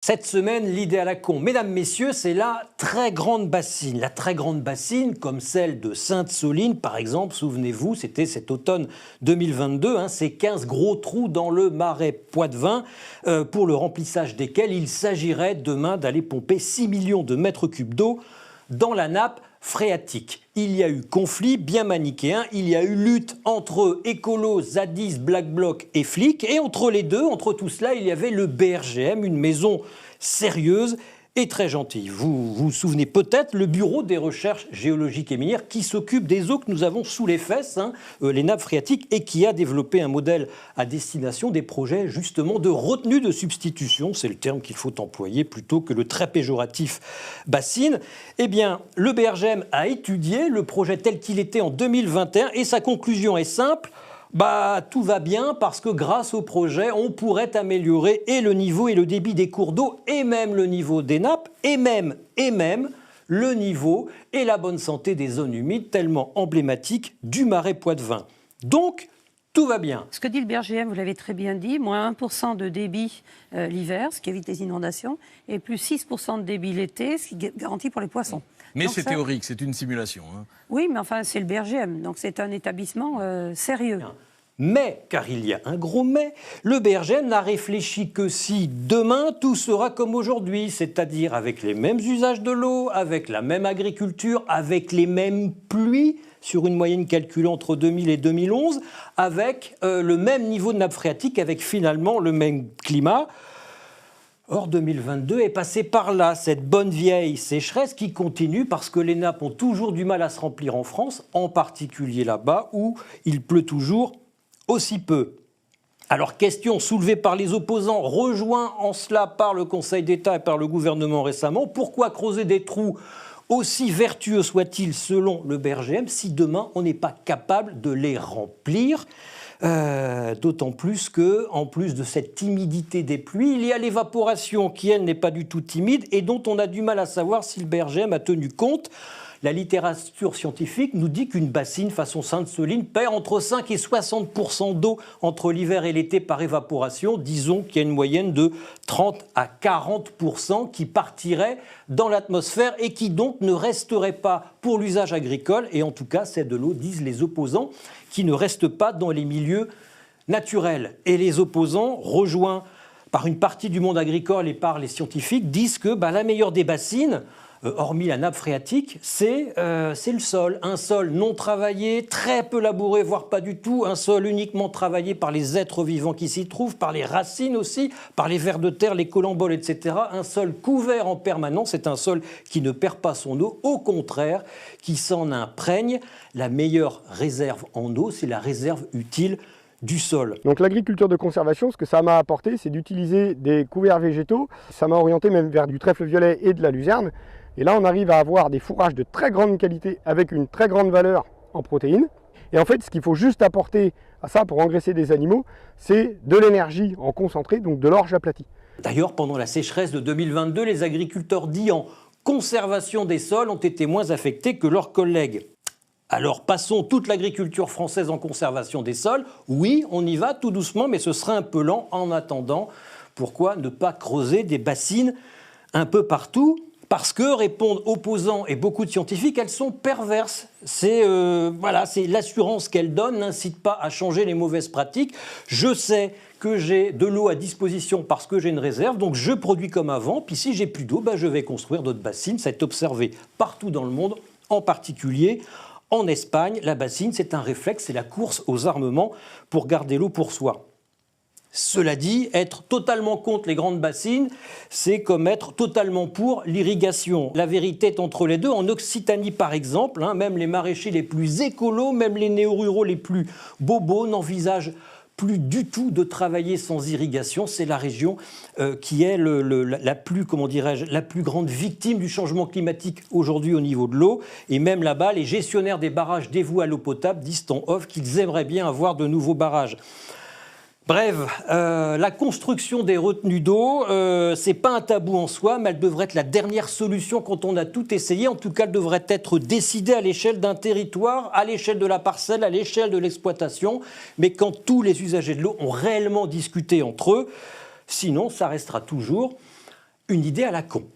Cette semaine, l'idée à la con, mesdames, messieurs, c'est la très grande bassine. La très grande bassine, comme celle de Sainte-Soline, par exemple, souvenez-vous, c'était cet automne 2022, ces 15 gros trous dans le marais Poitevin, pour le remplissage desquels il s'agirait demain d'aller pomper 6 millions de mètres cubes d'eau dans la nappe phréatique. Il y a eu conflit bien manichéen, il y a eu lutte entre écolos, zadistes, black bloc et flics, et entre les deux, entre tout cela, il y avait le BRGM, une maison sérieuse et très gentille. Vous vous souvenez peut-être, le Bureau des recherches géologiques et minières qui s'occupe des eaux que nous avons sous les fesses, les nappes phréatiques, et qui a développé un modèle à destination des projets justement de retenue de substitution, c'est le terme qu'il faut employer plutôt que le très péjoratif bassine. Eh bien, le BRGM a étudié le projet tel qu'il était en 2021 et sa conclusion est simple. Tout va bien parce que grâce au projet, on pourrait améliorer et le niveau et le débit des cours d'eau et même le niveau des nappes et même le niveau et la bonne santé des zones humides tellement emblématiques du marais Poitevin. Donc, tout va bien. Ce que dit le BRGM, vous l'avez très bien dit, moins 1% de débit l'hiver, ce qui évite les inondations, et plus 6% de débit l'été, ce qui garantit pour les poissons. Mais c'est théorique, c'est une simulation. Oui, mais enfin, c'est le BRGM, donc c'est un établissement sérieux. Mais, car il y a un gros mais, le BRGM n'a réfléchi que si demain tout sera comme aujourd'hui, c'est-à-dire avec les mêmes usages de l'eau, avec la même agriculture, avec les mêmes pluies, sur une moyenne calculée entre 2000 et 2011, avec le même niveau de nappe phréatique, avec finalement le même climat. Or, 2022 est passé par là, cette bonne vieille sécheresse qui continue parce que les nappes ont toujours du mal à se remplir en France, en particulier là-bas où il pleut toujours aussi peu. Alors, question soulevée par les opposants, rejoint en cela par le Conseil d'État et par le gouvernement récemment, pourquoi creuser des trous aussi vertueux soient-ils selon le BRGM si demain on n'est pas capable de les remplir ? D'autant plus que, en plus de cette timidité des pluies, il y a l'évaporation qui, elle, n'est pas du tout timide et dont on a du mal à savoir si le BRGM a tenu compte. La littérature scientifique nous dit qu'une bassine façon Sainte-Soline perd entre 5 et 60% d'eau entre l'hiver et l'été par évaporation. Disons qu'il y a une moyenne de 30 à 40% qui partirait dans l'atmosphère et qui donc ne resterait pas pour l'usage agricole. Et en tout cas, c'est de l'eau, disent les opposants, qui ne reste pas dans les milieux naturels. Et les opposants, rejoints par une partie du monde agricole et par les scientifiques, disent que la meilleure des bassines, hormis la nappe phréatique, c'est le sol. Un sol non travaillé, très peu labouré, voire pas du tout. Un sol uniquement travaillé par les êtres vivants qui s'y trouvent, par les racines aussi, par les vers de terre, les colamboles, etc. Un sol couvert en permanence, c'est un sol qui ne perd pas son eau, au contraire, qui s'en imprègne. La meilleure réserve en eau, c'est la réserve utile du sol. Donc l'agriculture de conservation, ce que ça m'a apporté, c'est d'utiliser des couverts végétaux. Ça m'a orienté même vers du trèfle violet et de la luzerne. Et là, on arrive à avoir des fourrages de très grande qualité avec une très grande valeur en protéines. Et en fait, ce qu'il faut juste apporter à ça pour engraisser des animaux, c'est de l'énergie en concentré, donc de l'orge aplatie. D'ailleurs, pendant la sécheresse de 2022, les agriculteurs dits en conservation des sols ont été moins affectés que leurs collègues. Alors passons toute l'agriculture française en conservation des sols. Oui, on y va tout doucement, mais ce sera un peu lent. En attendant, pourquoi ne pas creuser des bassines un peu partout ? Parce que, répondent opposants et beaucoup de scientifiques, elles sont perverses. C'est l'assurance qu'elles donnent n'incite pas à changer les mauvaises pratiques. Je sais que j'ai de l'eau à disposition parce que j'ai une réserve, donc je produis comme avant. Puis si j'ai plus d'eau, je vais construire d'autres bassines. Ça est observé partout dans le monde, en particulier en Espagne. La bassine, c'est un réflexe, c'est la course aux armements pour garder l'eau pour soi. Cela dit, être totalement contre les grandes bassines, c'est comme être totalement pour l'irrigation. La vérité est entre les deux. En Occitanie, par exemple, même les maraîchers les plus écolos, même les néo-ruraux les plus bobos n'envisagent plus du tout de travailler sans irrigation. C'est la région qui est la plus grande victime du changement climatique aujourd'hui au niveau de l'eau. Et même là-bas, les gestionnaires des barrages dévoués à l'eau potable disent en off qu'ils aimeraient bien avoir de nouveaux barrages. Bref, la construction des retenues d'eau, c'est pas un tabou en soi, mais elle devrait être la dernière solution quand on a tout essayé. En tout cas, elle devrait être décidée à l'échelle d'un territoire, à l'échelle de la parcelle, à l'échelle de l'exploitation, mais quand tous les usagers de l'eau ont réellement discuté entre eux. Sinon, ça restera toujours Une idée à la con.